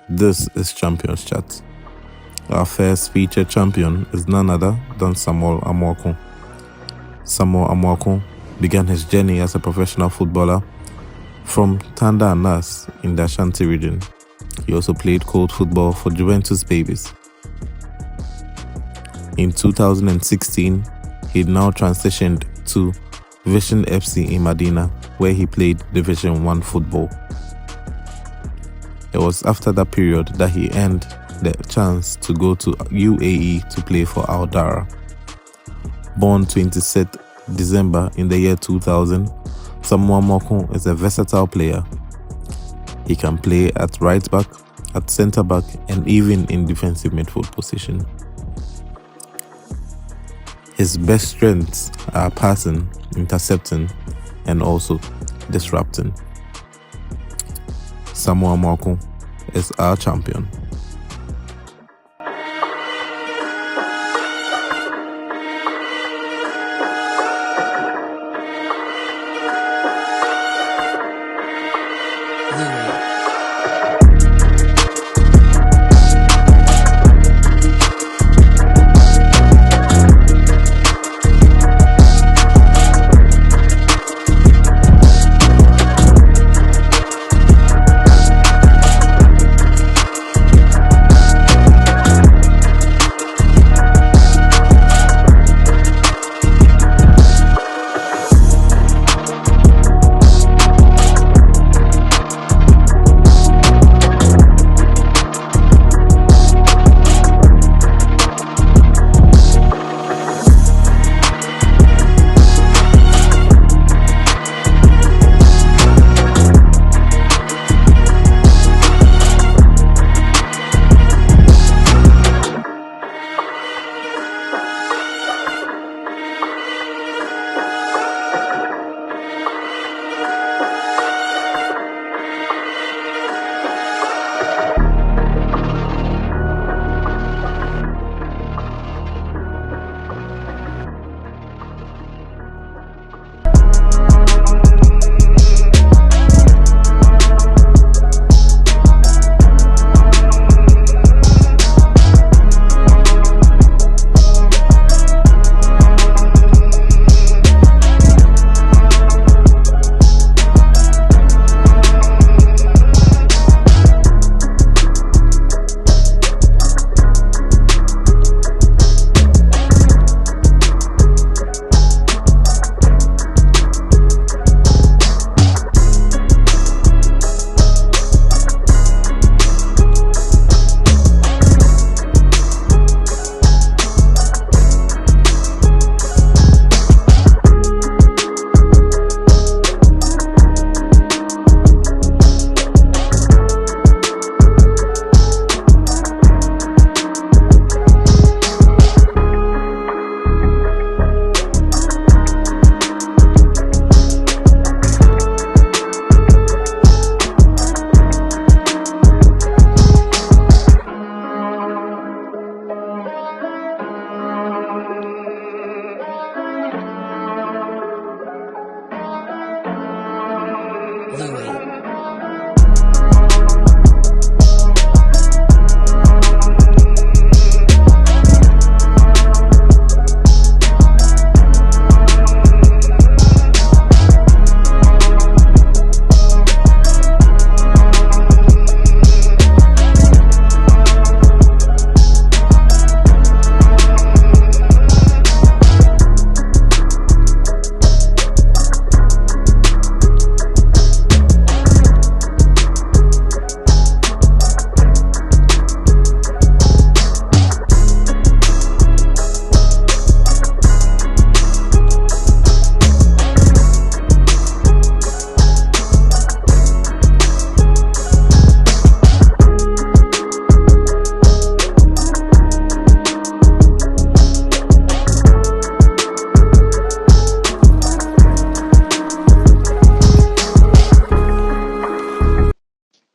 This is Champions Chat. Our first featured champion is none other than Amoako. Amoako began his journey as a professional footballer from Tanda and Nas in the Ashanti region. He also played cold football for Juventus Babies. In 2016, he now transitioned to Vision FC in Medina, where he played Division 1 football. It was after that period that he earned the chance to go to UAE to play for Dahra. Born 26th December in the year 2000, Amoako is a versatile player. He can play at right back, at centre back, and even in defensive midfield position. His best strengths are passing, intercepting, and also disrupting. Amoako is our champion.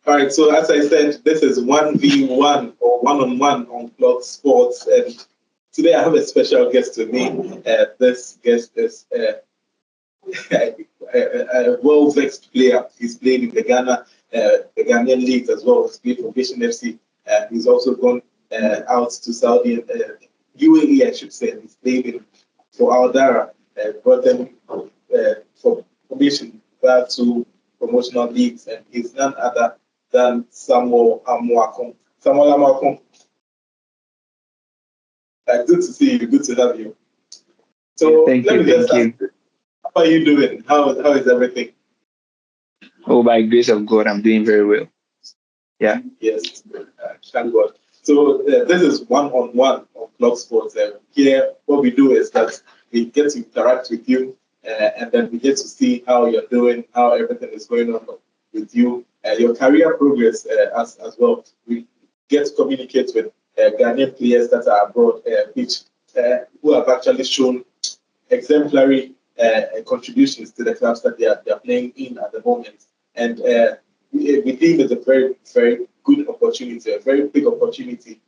Right, so as I said, this is 1v1 or one-on-one on Blog Sports, and today I have a special guest with me. This guest is a well-vexed player. He's played in the Ghana the Ghanaian leagues as well. He's played for Vision FC. He's also gone out to Saudi, UAE, I should say. He's played for Al Dahra, brought them for promotion to promotional leagues, and he's none other than Samuel Amoako. Samuel Amoako, good to see you, good to have you. So thank you. How are you doing? How is everything? Oh, by grace of God, I'm doing very well. Yeah. Yes, thank God. So this is one-on-one on Club Sports. Here, what we do is that we get to interact with you, and then we get to see how you're doing, how everything is going on with you, your career progress as well. We get to communicate with Ghanaian players that are abroad, who have actually shown exemplary contributions to the clubs that they are playing in at the moment. And we deem it a very, very good opportunity, a very big opportunity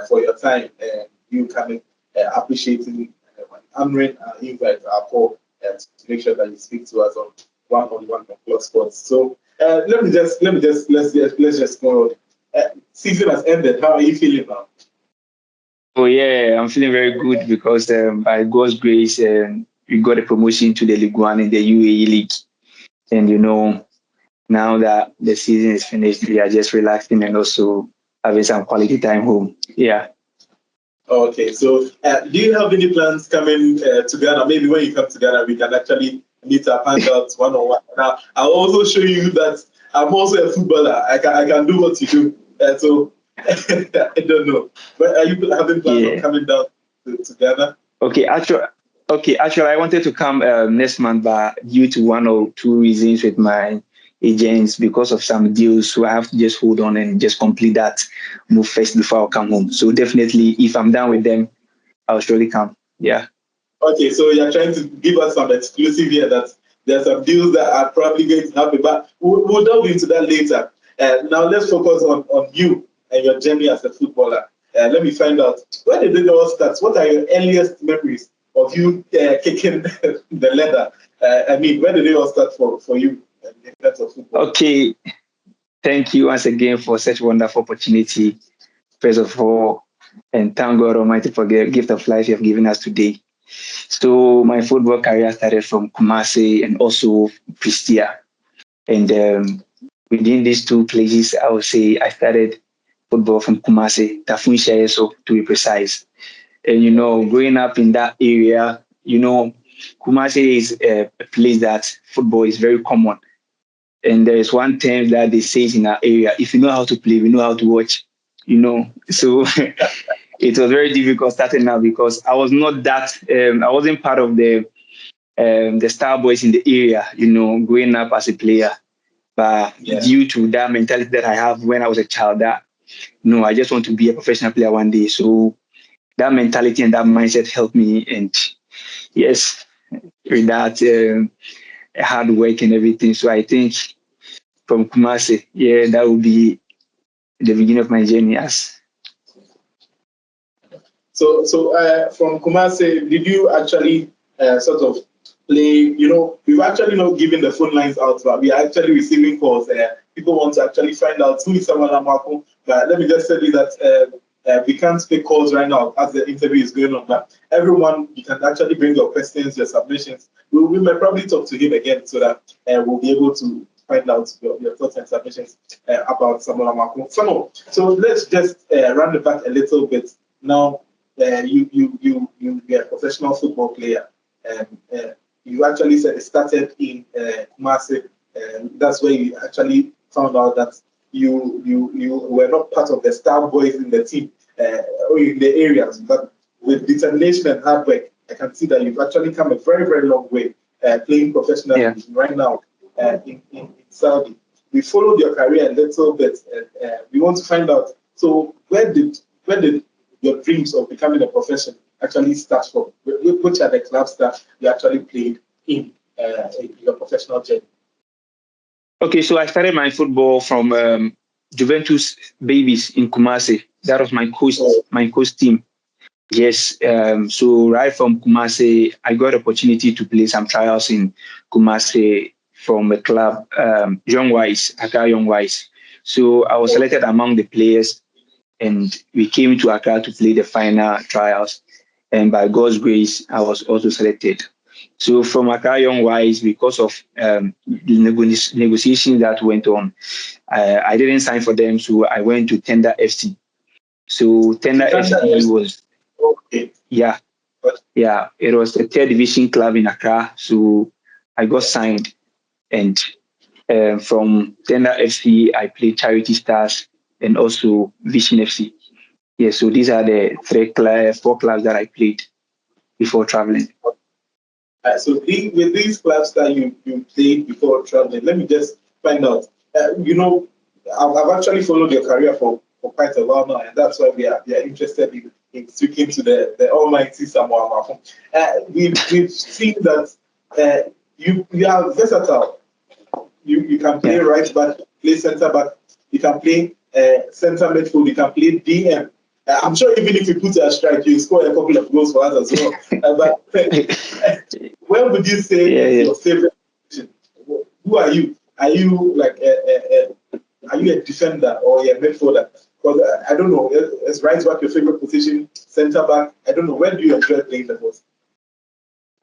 for your time. You coming, appreciating, honoring our invite, our call, to make sure that you speak to us on one-on-one on Club Sports. So let's just go on. Season has ended. How are you feeling now? Oh yeah, I'm feeling very good because by God's grace, we got a promotion to the League One in the UAE League, and now that the season is finished, we are just relaxing and also having some quality time home. Yeah. Okay, so do you have any plans coming to Ghana? Maybe when you come to Ghana, we can actually meet up, hang out one-on-one. Now, I'll also show you that I'm also a footballer. I can do what you do. So I don't know. But are you having plans of coming down to Ghana? Okay, actually, I wanted to come next month, but due to one or two reasons with my agents, because of some deals, so I have to just hold on and just complete that move first before I come home. So definitely, if I'm done with them, I'll surely come. Yeah. Okay, so you're trying to give us some exclusive here that there are some deals that are probably going to happen, but we'll delve into that later. Now let's focus on you and your journey as a footballer. Let me find out, where did it all start? What are your earliest memories of you kicking the leather? Where did it all start for you in terms of football? Okay, thank you once again for such a wonderful opportunity, first of all, and thank God Almighty for the gift of life you have given us today. So my football career started from Kumasi and also Pristia. And within these two places, I would say I started football from Kumasi, Tafunsha, so to be precise. And, growing up in that area, Kumasi is a place that football is very common. And there is one term that they say in our area, if you know how to play, we know how to watch, So it was very difficult starting out because I was not that, I wasn't part of the star boys in the area, growing up as a player. But due to that mentality that I have when I was a child, that I just want to be a professional player one day. So that mentality and that mindset helped me. And yes, with that hard work and everything. So I think from Kumasi, that would be the beginning of my journey as. So from Kumasi, did you actually sort of play? We've actually not given the phone lines out, but we are actually receiving calls. People want to actually find out who is Samuel Amoako. But let me just tell you that we can't take calls right now as the interview is going on. But everyone, you can actually bring your questions, your submissions. We may probably talk to him again so that we'll be able to find out your thoughts and submissions about Samuel Amoako. So let's just run it back a little bit. Now, you're a professional football player. You actually started in Kumasi. That's where you actually found out that you were not part of the star boys in the team or in the areas, but with determination and hard work, I can see that you've actually come a very, very long way playing professionally right now in Saudi. We followed your career a little bit, and we want to find out. So where did your dreams of becoming a professional actually start from? Which are the clubs that you actually played in your professional journey? Okay, so I started my football from Juventus Babies in Kumasi. That was my coach team. Yes, so right from Kumasi, I got opportunity to play some trials in Kumasi from a club, Young Wise, Accra Young Wise. So I was selected among the players, and we came to Accra to play the final trials. And by God's grace, I was also selected. So from Accra Young Wise, because of negotiations that went on, I didn't sign for them, so I went to Tender FC. So Tender FC was, yeah, it was a third division club in Accra. So I got signed, and from Tender FC, I played Charity Stars and also Vision FC. Yeah, so these are the four clubs that I played before traveling. So with these clubs that you played before traveling, let me just find out. I've actually followed your career for quite a while now, and that's why we are interested in speaking to the almighty Amoako. We've seen that you are versatile. You can play right back, play centre back. You can play centre midfield. You can play DM. I'm sure even if you put a strike, you score a couple of goals for us as well. But where would you say is your favorite position? Who are you? Are you like are you a defender or a midfielder? Because I don't know. Is right back your favorite position? Centre back? I don't know. Where do you enjoy playing the most?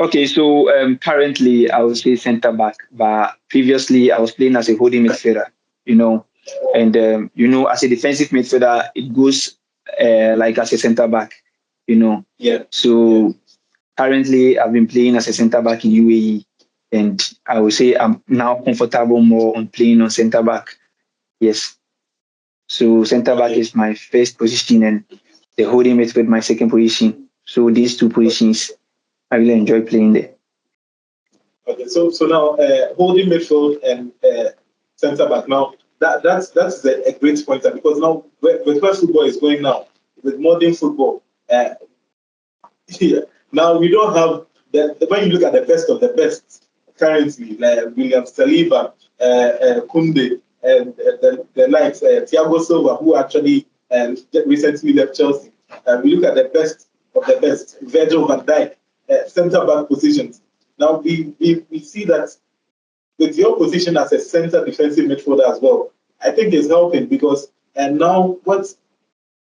Okay, so currently I would say centre back, but previously I was playing as a holding midfielder. And as a defensive midfielder, it goes like as a centre back. So currently I've been playing as a centre back in UAE, and I would say I'm now comfortable more on playing on centre back. Yes. So centre back is my first position, and the holding midfield my second position. So these two positions, I really enjoy playing there. Okay, so now holding midfield and centre back. Now that's a great pointer, because now with where football is going now, with modern football, now we don't have when you look at the best of the best currently, like William Saliba, Kunde, and the likes, Thiago Silva, who actually recently left Chelsea. We look at the best of the best, Virgil van Dijk, centre back positions. Now we see that with your position as a centre defensive midfielder as well, I think it's helping, because now what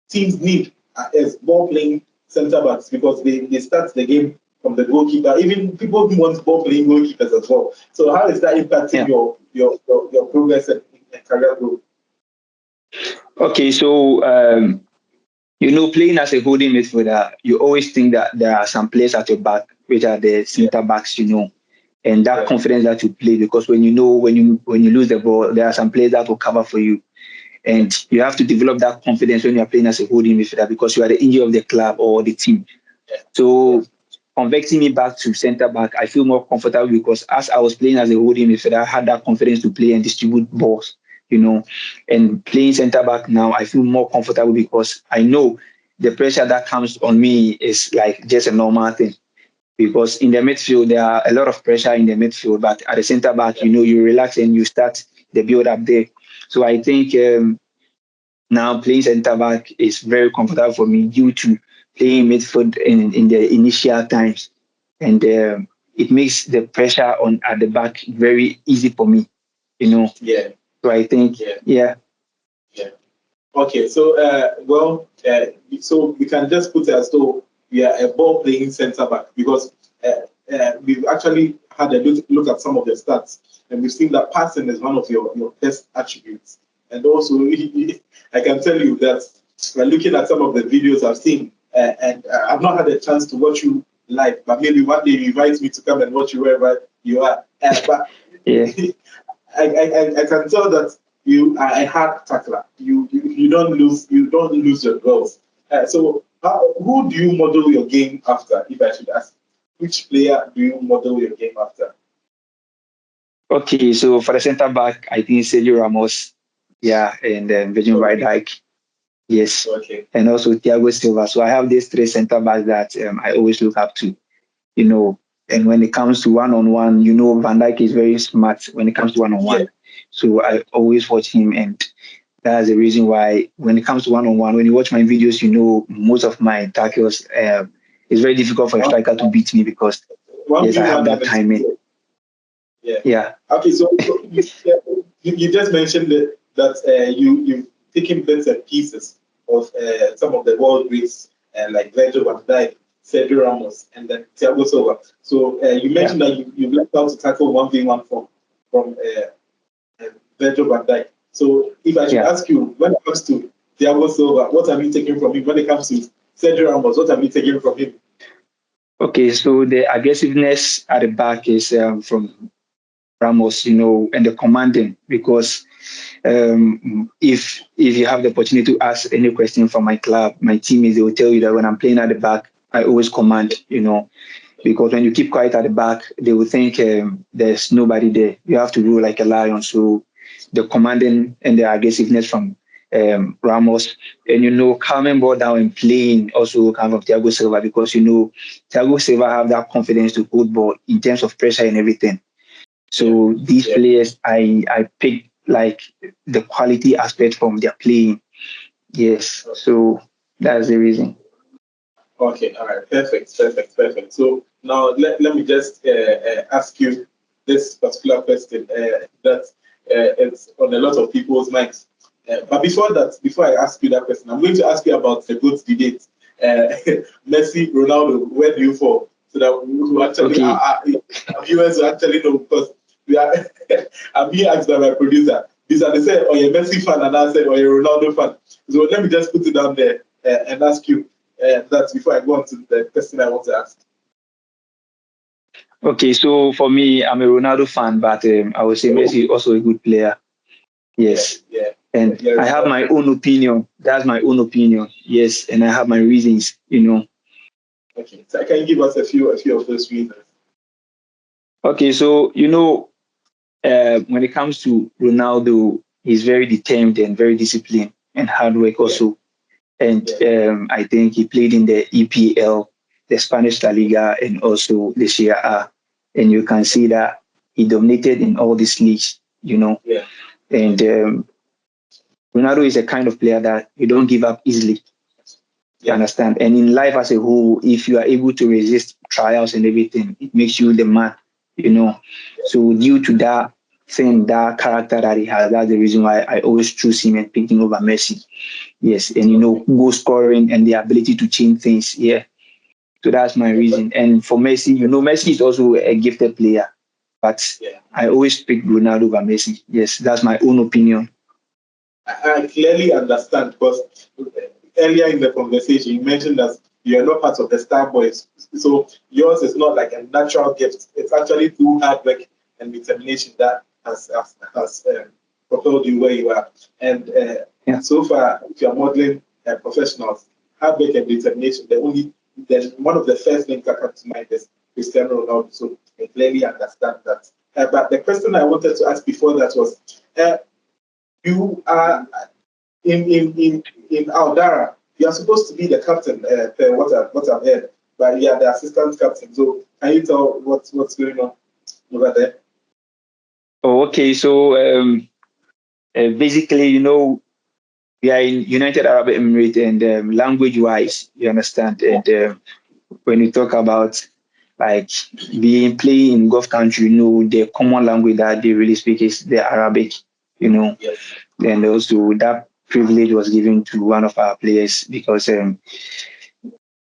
teams need is ball playing centre backs, because they start the game from the goalkeeper. Even people who want ball playing goalkeepers as well. So how is that impacting your progress and career growth? Okay, so playing as a holding midfielder, you always think that there are some players at your back, which are the centre backs, and that confidence that you play, because when you lose the ball, there are some players that will cover for you. And you have to develop that confidence when you are playing as a holding midfielder, because you are the engine of the club or the team. So converting me back to centre back, I feel more comfortable, because as I was playing as a holding midfielder, I had that confidence to play and distribute balls, and playing centre back now, I feel more comfortable, because I know the pressure that comes on me is like just a normal thing. Because in the midfield, there are a lot of pressure in the midfield, but at the centre back, you relax and you start the build up there. So I think now playing centre back is very comfortable for me, due to playing midfield in the initial times, and it makes the pressure at the back very easy for me. Yeah. So I think yeah. Okay, so so we can just put it as though we are a ball playing centre back, because we've actually had a look at some of the stats, and we've seen that passing is one of your best attributes. And also, I can tell you that we're looking at some of the videos I've seen, and I've not had a chance to watch you live, but maybe one day you invite me to come and watch you wherever you are. But I can tell that you are a hard tackler. You don't lose your goals. So who do you model your game after? If I should ask, which player do you model your game after? Okay, so for the centre back, I think Sergio Ramos, and then Virgil van Dijk, yes, and also Thiago Silva. So I have these three centre backs that I always look up to, And when it comes to one-on-one, Van Dijk is very smart when it comes to one-on-one. Yeah. So I always watch him, and that's the reason why when it comes to one-on-one, when you watch my videos, most of my tackles, it's very difficult for a striker to beat me, because I have that timing. Yeah. Okay, so you just mentioned that you've taken bits and pieces of some of the world greats like Virgil van Dijk, Sergio Ramos, and then Thiago Silva. So you mentioned that you've learned how to tackle 1v1 from Virgil van Dijk. So if I should ask you, when it comes to Thiago Silva, what have you taken from him? When it comes to Sergio Ramos, what have you taken from him? Okay, so the aggressiveness at the back is from Ramos, and the commanding, because if you have the opportunity to ask any question from my club, my teammates, they will tell you that when I'm playing at the back, I always command, because when you keep quiet at the back, they will think there's nobody there. You have to rule like a lion. So the commanding and the aggressiveness from Ramos, and calming ball down and playing also come from Thiago Silva, because Thiago Silva have that confidence to hold ball in terms of pressure and everything. So these players, I pick like the quality aspect from their playing. Yes, so that's the reason. Okay, all right, perfect. So now let me just ask you this particular question that it's on a lot of people's minds. But before I ask you that question, I'm going to ask you about the GOAT debate. Messi, Ronaldo, where do you fall? So that we actually, our viewers will actually know, because we are. I'm being asked by my producer. These are they say, "Oh, you're a Messi fan," and I said, "Oh, you're a Ronaldo fan." So let me just put it down there and ask you that before I go on to the question I want to ask. Okay, so for me, I'm a Ronaldo fan, but I would say Messi is also a good player. Yes. And I have my own opinion. That's my own opinion. Yes, and I have my reasons. Okay, so can you give us a few of those reasons? Okay, so when it comes to Ronaldo, he's very determined and very disciplined and hard work also. And I think he played in the EPL, the Spanish La Liga, and also the Serie A. And you can see that he dominated in all these leagues, And Ronaldo is a kind of player that you don't give up easily. You understand? And in life as a whole, if you are able to resist trials and everything, it makes you the man, So due to that thing, that character that he has, that's the reason why I always choose him and pick him over Messi. Yes, and goal scoring and the ability to change things. Yeah. So that's my reason. And for Messi, Messi is also a gifted player, but I always pick Ronaldo over Messi. Yes, that's my own opinion. I clearly understand, because earlier in the conversation you mentioned that you are not part of the star boys, so yours is not like a natural gift. It's actually through hard work and determination that has propelled you where you are. And so far, if you are modeling professionals, hard work and determination, one of the first things that comes to mind is Cristiano Ronaldo. So I clearly understand that. But the question I wanted to ask before that was, you are in Dahra. You are supposed to be the captain, per what I've heard, but you are the assistant captain. So can you tell what's going on over there? Oh, okay. So basically, we are in United Arab Emirates, and language-wise, you understand. And when you talk about like playing in Gulf country, the common language that they really speak is the Arabic. Yes. And also that privilege was given to one of our players, because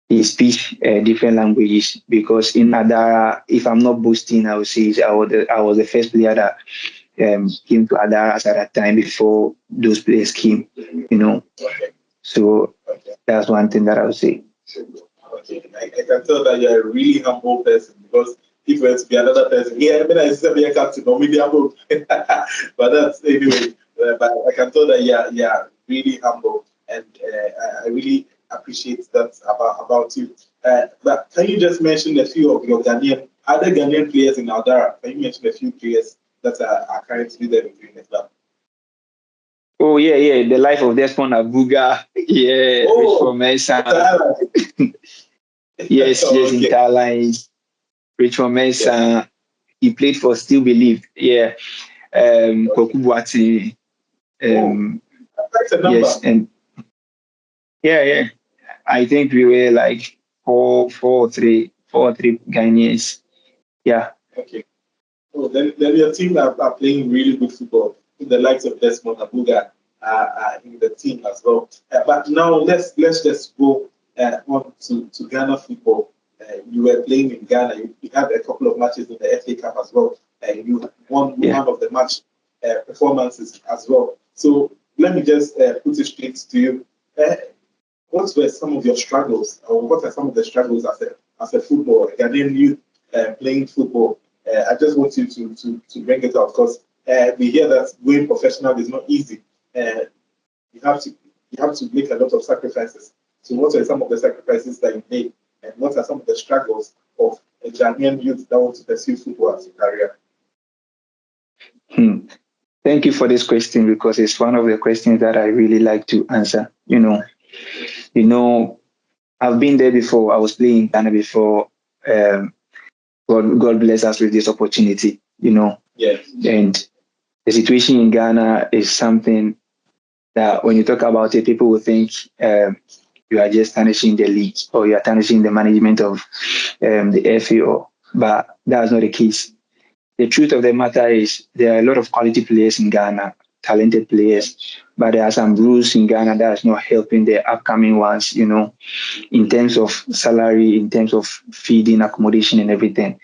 he speaks different languages. Because in Adara, if I'm not boasting, I would say I was the first player that came to Adara at that time before those players came. So that's one thing that I would say. Okay, I can tell that you're a really humble person, because if it were to be another person, I mean, I said be a captain or maybe humble, but that's anyway. But I can tell that you're really humble, and I really appreciate that about you. But can you just mention a few of your other Ghanaian players in Aldara? Can you mention a few players that are currently there between the club? Oh yeah, the life of Desmond Abuga, Rich for Mesa. Yes, in Thailand. Rich for Mesa. He played for Still Believe. Yeah. Koku Boateng. Yes, and yeah. I think we were like four or three Ghanaians. Yeah. Okay. Oh, then your team are playing really good football. The likes of Desmond Abuga are in the team as well. But now let's just go on to Ghana football. You were playing in Ghana. You had a couple of matches in the FA Cup as well. You won one of the match performances as well. So let me just put it straight to you. What were some of your struggles, or what are some of the struggles as a footballer, a Ghanaian youth playing football? I just want you to bring it out because we hear that going professional is not easy. You have to make a lot of sacrifices. So, what are some of the sacrifices that you made, and what are some of the struggles of a Ghanaian youth that want to pursue football as a career? Thank you for this question because it's one of the questions that I really like to answer. I've been there before. I was playing in Ghana before. God bless us with this opportunity. Yes. And the situation in Ghana is something that when you talk about it, people will think you are just tarnishing the league or you are tarnishing the management of the FAO, but that's not the case. The truth of the matter is there are a lot of quality players in Ghana, talented players, but there are some rules in Ghana that is not helping the upcoming ones, in terms of salary, in terms of feeding, accommodation, and everything.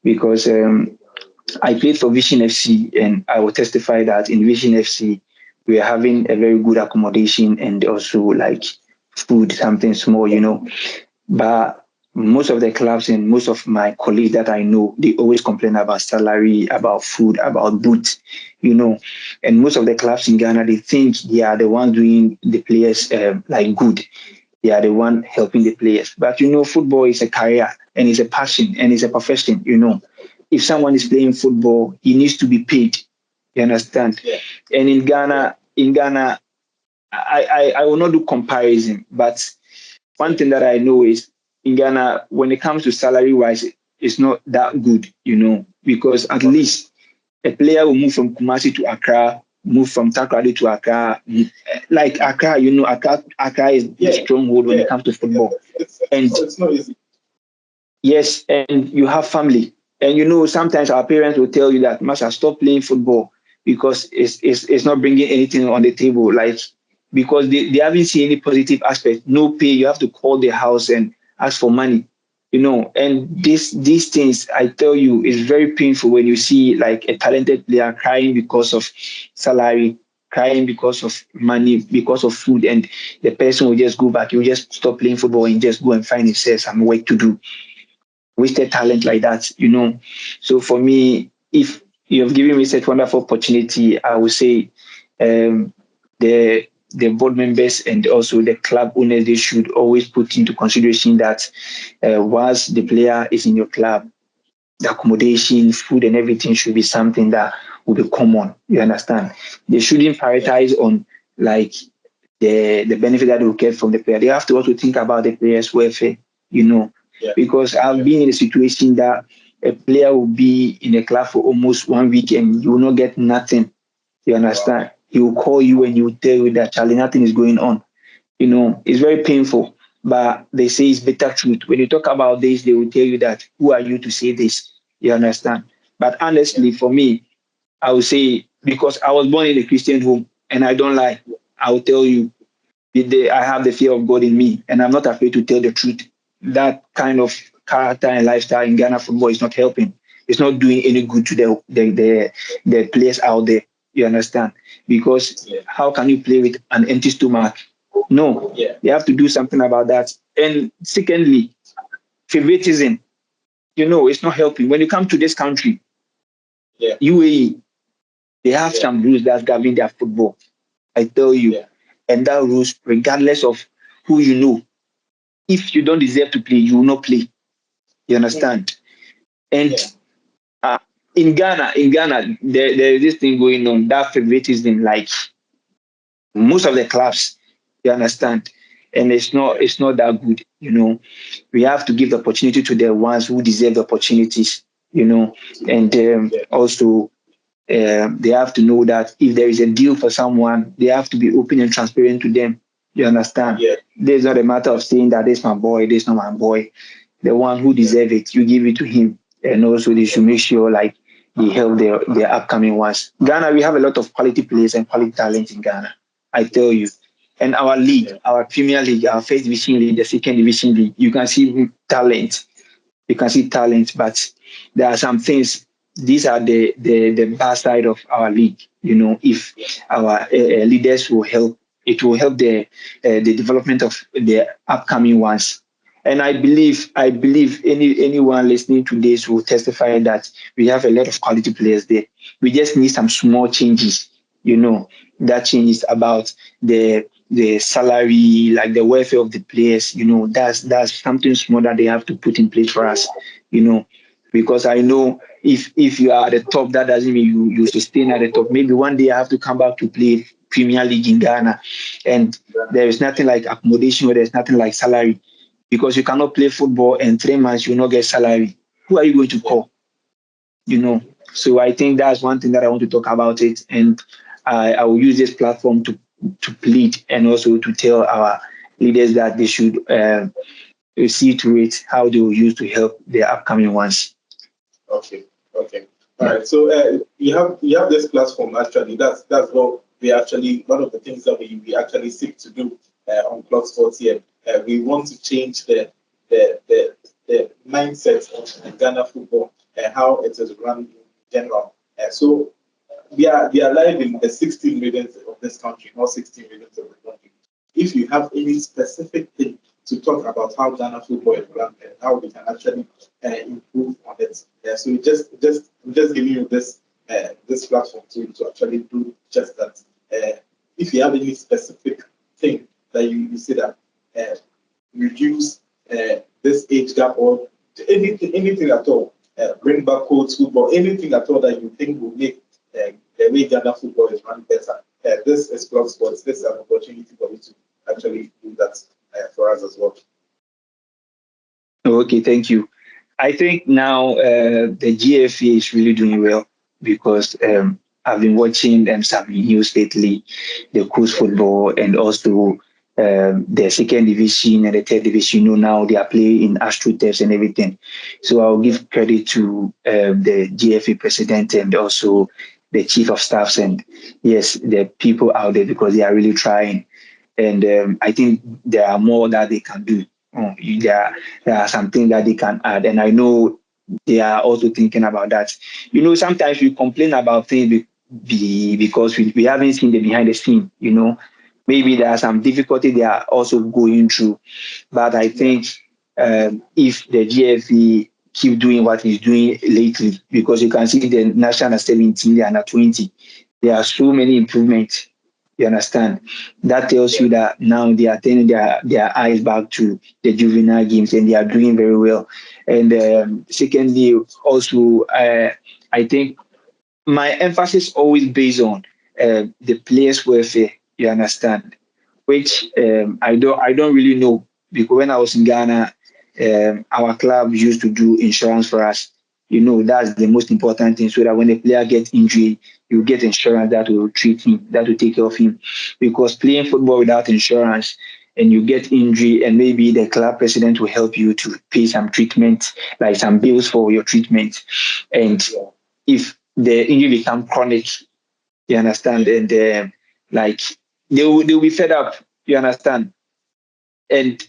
Because I played for Vision FC, and I will testify that in Vision FC, we are having a very good accommodation and also like food, something small, But most of the clubs and most of my colleagues that I know, they always complain about salary, about food, about boots, And most of the clubs in Ghana, they think they are the ones doing the players like good. They are the one helping the players. But football is a career and it's a passion and it's a profession, If someone is playing football, he needs to be paid. You understand? Yeah. And in Ghana, I will not do comparison, but one thing that I know is in Ghana, when it comes to salary wise, it's not that good, because at least a player will move from Kumasi to Accra, move from Takrady to Accra. Like Accra, Accra is the stronghold when it comes to football. It's not easy. Yes, and you have family. And sometimes our parents will tell you that, Master, stop playing football because it's not bringing anything on the table. Like, because they haven't seen any positive aspect. No pay, you have to call the house and ask for money. And these things, I tell you, is very painful when you see like a talented player crying because of salary, crying because of money, because of food, and the person will just go back. You just stop playing football and just go and find himself some work to do. Wasted talent like that. So for me, if you have given me such wonderful opportunity, I would say the board members and also the club owners, they should always put into consideration that once the player is in your club, the accommodation, food, and everything should be something that will be common. You understand? They shouldn't prioritize on like the benefit that they will get from the player. They have to also think about the player's welfare. Because I've been in a situation that a player will be in a club for almost 1 week and you will not get nothing. You understand? Wow. He will call you and he will tell you that, Charlie, nothing is going on. It's very painful, but they say it's bitter truth. When you talk about this, they will tell you that, who are you to say this? You understand? But honestly, for me, I would say, because I was born in a Christian home and I don't lie, I will tell you, I have the fear of God in me and I'm not afraid to tell the truth. That kind of character and lifestyle in Ghana football is not helping. It's not doing any good to the players out there. You understand? Because how can you play with an empty stomach? No, you have to do something about that. And secondly, favoritism. It's not helping. When you come to this country, UAE, they have some rules that govern their football. I tell you. And that rules, regardless of who you know, if you don't deserve to play, you will not play. You understand? And in Ghana, there is this thing going on, that favoritism, like most of the clubs, you understand? And it's not that good, We have to give the opportunity to the ones who deserve the opportunities, and also they have to know that if there is a deal for someone, they have to be open and transparent to them. You understand? There's not a matter of saying that this is my boy, this is not my boy. The one who deserves it, you give it to him. And also they should make sure like they help their upcoming ones. Ghana, we have a lot of quality players and quality talent in Ghana. I tell you. And our league, our Premier League, our first division league, the second division league, you can see talent. You can see talent, but there are some things. These are the bad side of our league. If our leaders will help, it will help the development of the upcoming ones. And I believe anyone listening to this will testify that we have a lot of quality players there. We just need some small changes. That change is about the salary, like the welfare of the players. That's something small that they have to put in place for us. You know, because I know if you are at the top, that doesn't mean you sustain at the top. Maybe one day I have to come back to play Premier League in Ghana, and there is nothing like accommodation or there's nothing like salary, because you cannot play football and 3 months you will not get salary. Who are you going to call? you know. So I think that's one thing that I want to talk about it, and I will use this platform to plead and also to tell our leaders that they should see to it how they will use to help their upcoming ones. Okay. Okay. All right. So you have this platform actually. That's what we actually, one of the things that we actually seek to do on Clock Sports here. We want to change the mindset of Ghana football and how it is run in general. So we are live in the 16 millions of this country, not 16 millions of the country. If you have any specific thing to talk about how Ghana football is run and how we can actually improve on it, so just giving you this platform to actually do just that. If you have any specific thing that you see that reduce this age gap or anything at all, bring back cold football, anything at all that you think will make the way Ghana football is run better. This is Club Sports. This is an opportunity for you to actually do that for us as well. Okay, thank you. I think now the GFA is really doing well because I've been watching some news lately, the coast football and also the second division and the third division. Now they are playing in AstroTurfs and everything. So I'll give credit to the GFA president and also the chief of staffs and yes, the people out there because they are really trying. And I think there are more that they can do. There are some things that they can add, and I know they are also thinking about that. Sometimes we complain about things because we haven't seen the behind the scene. Maybe there are some difficulty they are also going through, but I think if the GFE keep doing what he's doing lately, because you can see the national 17 and 20, there are so many improvements. You understand? That tells you that now they are turning their eyes back to the juvenile games and they are doing very well. And secondly, also, I think my emphasis always based on the players' welfare. You understand? Which I don't really know because when I was in Ghana, our club used to do insurance for us. That's the most important thing, so that when the player gets injured, you get insurance that will treat him, that will take care of him. Because playing football without insurance and you get injury, and maybe the club president will help you to pay some treatment, like some bills for your treatment. And if the injury becomes chronic, you understand, and like they'll be fed up, you understand, and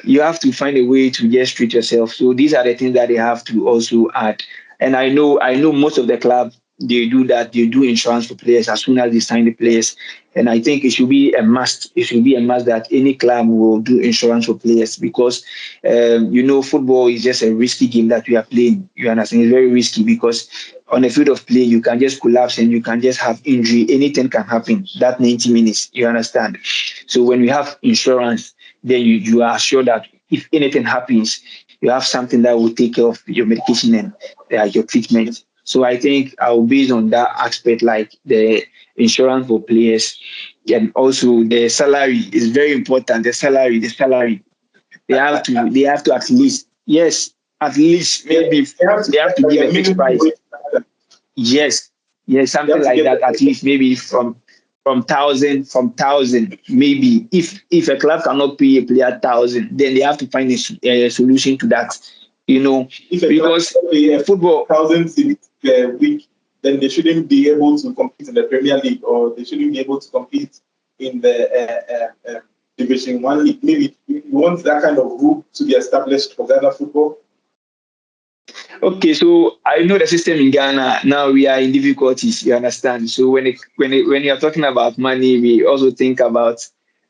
you have to find a way to just treat yourself. So these are the things that they have to also add. And I know most of the club they do that. They do insurance for players as soon as they sign the players. And I think it should be a must. It should be a must that any club will do insurance for players because football is just a risky game that we are playing. You understand? It's very risky because on the field of play you can just collapse and you can just have injury. Anything can happen that 90 minutes. You understand? So when we have insurance, then you are sure that if anything happens, you have something that will take care of your medication and your treatment. So I think I will base on that aspect, like the insurance for players, and also the salary is very important. The salary, they have to at least, yes, at least maybe they have to Like give a a fixed minimum price. wage. Yes, yes, You something have to like get that. At least maybe from thousand, maybe if a club cannot pay a player 1,000, then they have to find a solution to that. if a club Because pay football, 1,000 per week. then they shouldn't be able to compete in the Premier League, or they shouldn't be able to compete in the Division 1 league. Maybe you want that kind of rule to be established for Ghana football? Okay, so I know the system in Ghana now. We are in difficulties. You understand? So when you are talking about money, we also think about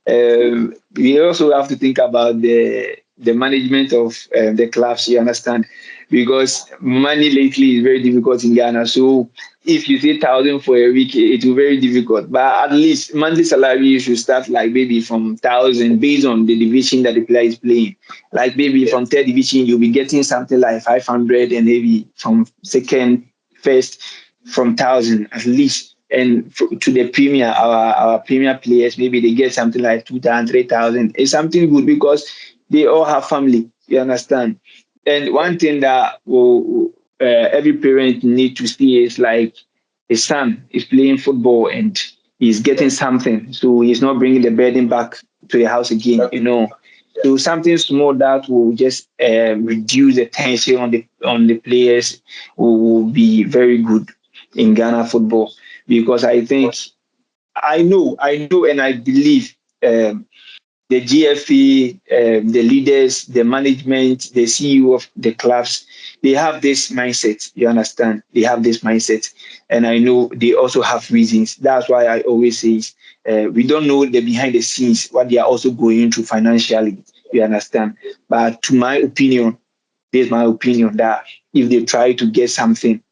we also have to think about the management of the clubs. You understand? Because money lately is very difficult in Ghana. So if you say 1,000 for a week, it will be very difficult. But at least monthly salary you should start like maybe from 1,000 based on the division that the player is playing. Like maybe from third division, you'll be getting something like 500, and maybe from second, first, from 1,000 at least. And to the premier, our premier players, maybe they get something like 2,000, 3,000. It's something good because they all have family. You understand? And one thing that every parent need to see is like his son is playing football and he's getting something, so he's not bringing the burden back to the house again. So something small that will just reduce the tension on the players will be very good in Ghana football, because I think I know, and I believe the GFA, the leaders, the management, the CEO of the clubs, they have this mindset. You understand? They have this mindset. And I know they also have reasons. That's why I always say we don't know the behind the scenes, what they are also going through financially. You understand? But to my opinion, this is my opinion, that if they try to get something,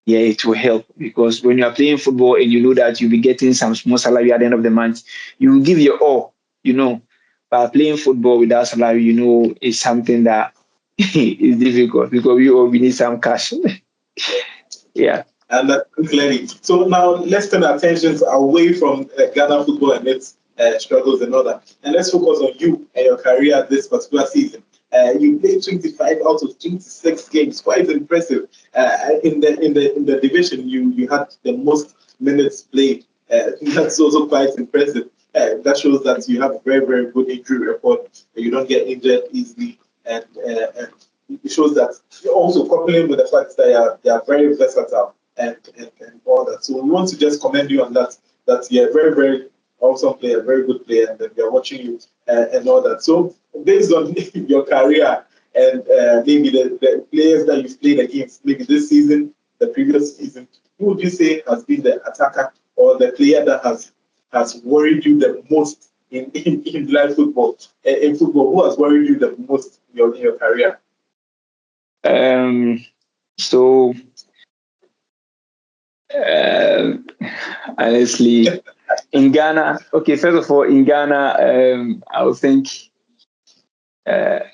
yeah, it will help, because when you are playing football and you know that you'll be getting some small salary at the end of the month, you will give your all, you know. But playing football without salary, is something that is difficult, because we need some cash. Yeah. And clearly. So now let's turn our attention away from Ghana football and its struggles and all that, and let's focus on you and your career this particular season. You played 25 out of 26 games, quite impressive. In the division, you had the most minutes played. That's also quite impressive. That shows that you have a very, very good injury record. You don't get injured easily, and it shows that you're also coupling with the fact that they are very versatile and all that. So we want to just commend you on that. That you're a very, very awesome player, very good player, and we are watching you and all that. So based on your career and maybe the players that you've played against, maybe this season, the previous season, who would you say has been the attacker or the player that has worried you the most in live football? In football, who has worried you the most in your career? So honestly, in Ghana, okay, first of all, in Ghana, I would think there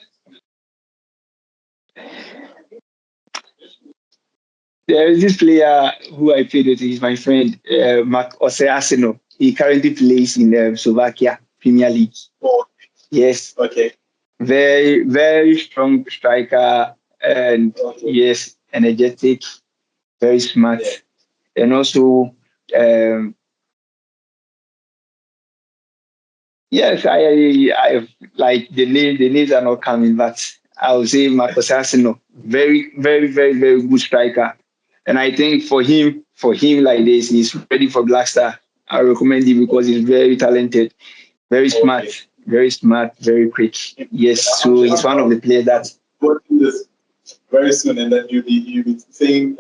is this player who I played with. He's my friend, Mark Oseasino. He currently plays in the Slovakia Premier League. Oh, yes. Okay. Very, very strong striker, and yes, energetic, very smart, and also, yes, I like the name. The names are not coming, but I would say Marcos Asino, very, very, very, very good striker, and I think for him like this, he's ready for Black Star. I recommend him because he's very talented, very smart, very quick. Yes, so he's one of the players that. This very soon, and then you'll be saying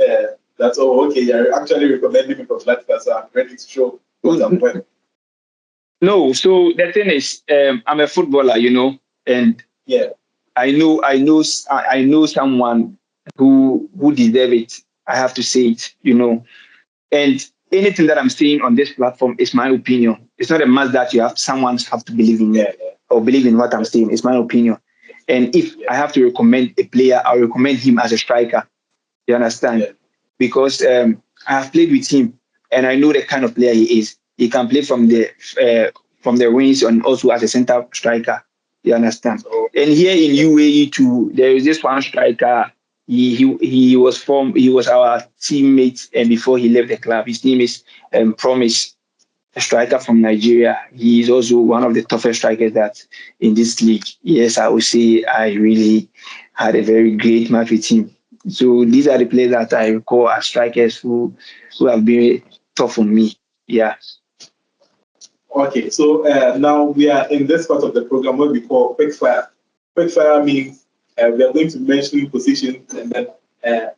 that, okay, you're actually recommending me for Black Star, so I'm ready to show what I'm doing. No, so the thing is, I'm a footballer, and yeah, I know someone who deserve it. I have to say it, and anything that I'm saying on this platform is my opinion. It's not a must that someone have to believe in me or believe in what I'm saying. It's my opinion. And if I have to recommend a player, I'll recommend him as a striker. You understand? Yeah. Because I have played with him, and I know the kind of player he is. He can play from the wings and also as a center striker. You understand? And here in UAE too, there is this one striker. He was our teammate, and before he left the club, his name is Promise, a striker from Nigeria. He is also one of the toughest strikers that in this league. Yes, I would say I really had a very great match with him. So these are the players that I recall as strikers who have been tough on me. Yeah. Okay, so now we are in this part of the program what we call quick fire. Quick fire means we are going to mention positions, and then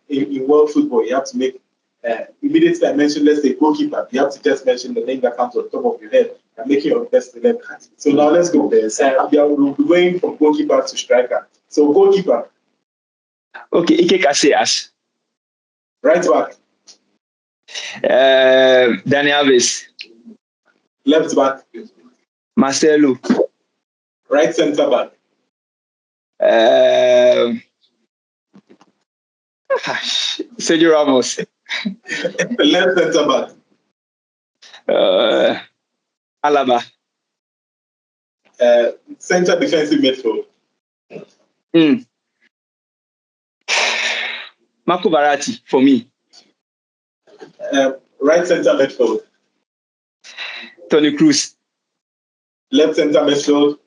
in world football, you have to make immediately I mention, let's say goalkeeper, you have to just mention the name that comes on top of your head and make your best 11. So now let's go. We'll be going from goalkeeper to striker. So goalkeeper. Okay, Ike Casillas. Right back. Daniel Alves. Left back. Marcelo. Right centre back. Sergio Ramos. Left centre back. Alaba. Centre defensive midfield. Marco Verratti for me. Right centre midfield. Toni Kroos. Left centre midfield.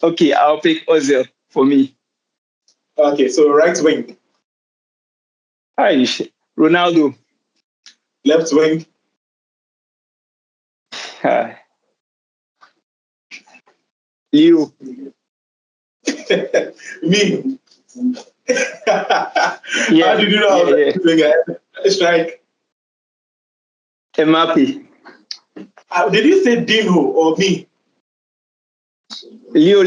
Okay, I'll pick Ozil for me. Okay, so right wing. Ronaldo. Left wing. Leo. Me. Yeah, how did you know strike? Mbappe. Did you say Dino or me? Leo.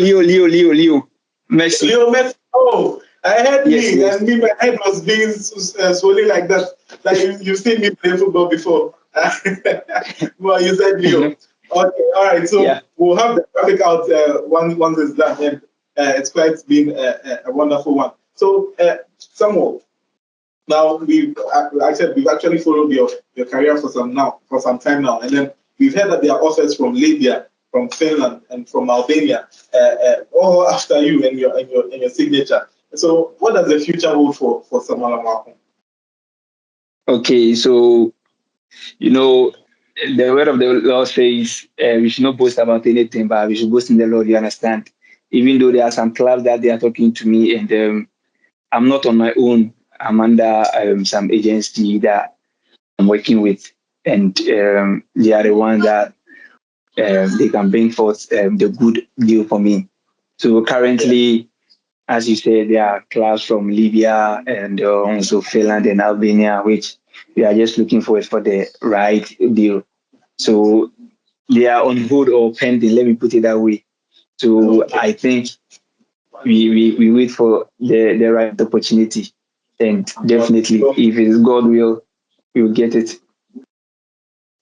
Messi. Leo Messi. Oh, I heard yes, me, yes. And me, my head was being swollen like that. Like you've seen me play football before. Well, you said Leo. Okay, all right. So we'll have the graphic out once it's done, and it's quite been a wonderful one. So, Samuel, now we've actually followed your career for some time now, and then we've heard that there are offers from Libya, from Finland, and from Albania, all after you and your signature. So, what does the future hold for Samuel Amoako? Okay, so the word of the Lord says we should not boast about anything, but we should boast in the Lord. You understand? Even though there are some clubs that they are talking to me, and I'm not on my own. I'm under some agency that I'm working with, and they are the ones that they can bring forth the good deal for me. So currently, as you said, there are clubs from Libya and also Finland and Albania, which we are just looking for the right deal. So they are on hold or pending. Let me put it that way. So I think we wait for the right opportunity, and definitely, if it's God will, we will get it.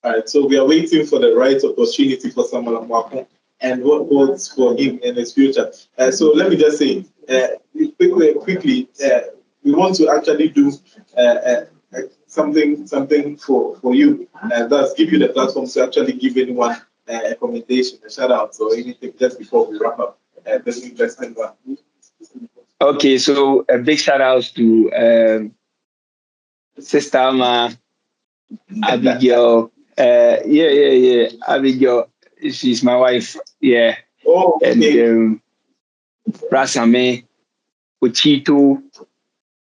All right, so we are waiting for the right opportunity for Samuel Amoako and what holds for him in his future. So let me just say, quickly, we want to actually do something for you, and thus give you the platform to actually give anyone a commendation, a shout out, or anything just before we wrap up this interesting one. Okay, so a big shout out to Sister Ama, Abigail. Yeah. Abigail, she's my wife. Yeah. Oh, okay. And Rasame, Uchito,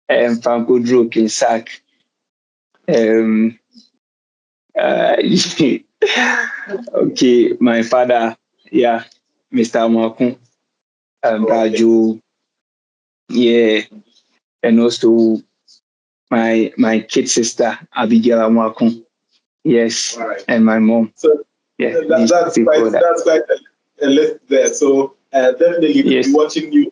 and Franco Drew Kinsak. Okay, my father, yeah, Mr. Amoako, Raju, yeah, and also my kid sister, Abigail Amoako. Yes, right. And my mom. So yeah, that's quite a list there. So definitely we'll be watching you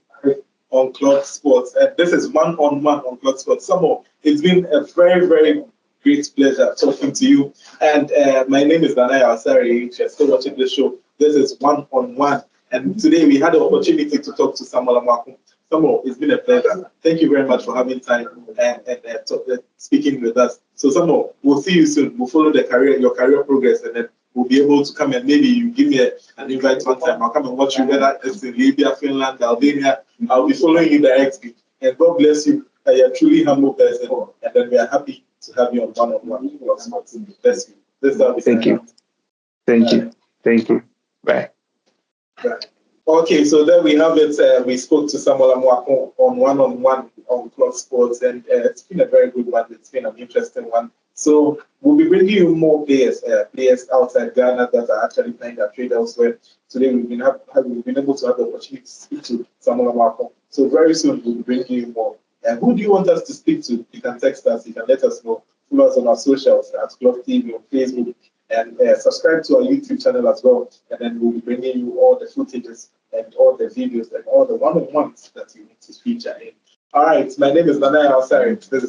on Clock Sports. This is one-on-one on Clock Sports. Samuel, it's been a very, very great pleasure talking to you. And my name is Yaw Asare. If you're still watching the show, this is one-on-one. And today we had the opportunity to talk to Samuel Amoako. Samuel, it's been a pleasure. Thank you very much for having time and speaking with us. So Samuel, we'll see you soon. We'll follow your career progress, and then we'll be able to come and maybe you give me an invite one time. I'll come and watch you, whether it's in Libya, Finland, Albania. I'll be following you directly. And God bless you. You're a truly humble person, and then we are happy to have you on one-on-one. Bless you. Thank you. Thank you. Thank you. Bye. Right. Okay, so there we have it. We spoke to Samuel Amoako on one-on-one on Club Sports, and it's been a very good one. It's been an interesting one. So we'll be bringing you more players outside Ghana that are actually playing their trade elsewhere. Today we've been able to have the opportunity to speak to Samuel Amoako. So very soon we'll be bringing you more. And who do you want us to speak to? You can text us. You can let us know. Follow us on our socials at Club TV on Facebook, and subscribe to our YouTube channel as well. And then we'll be bringing you all the footages and all the videos and all the one-on-ones that you need to feature in. All right, my name is Yaw Asare S01. This is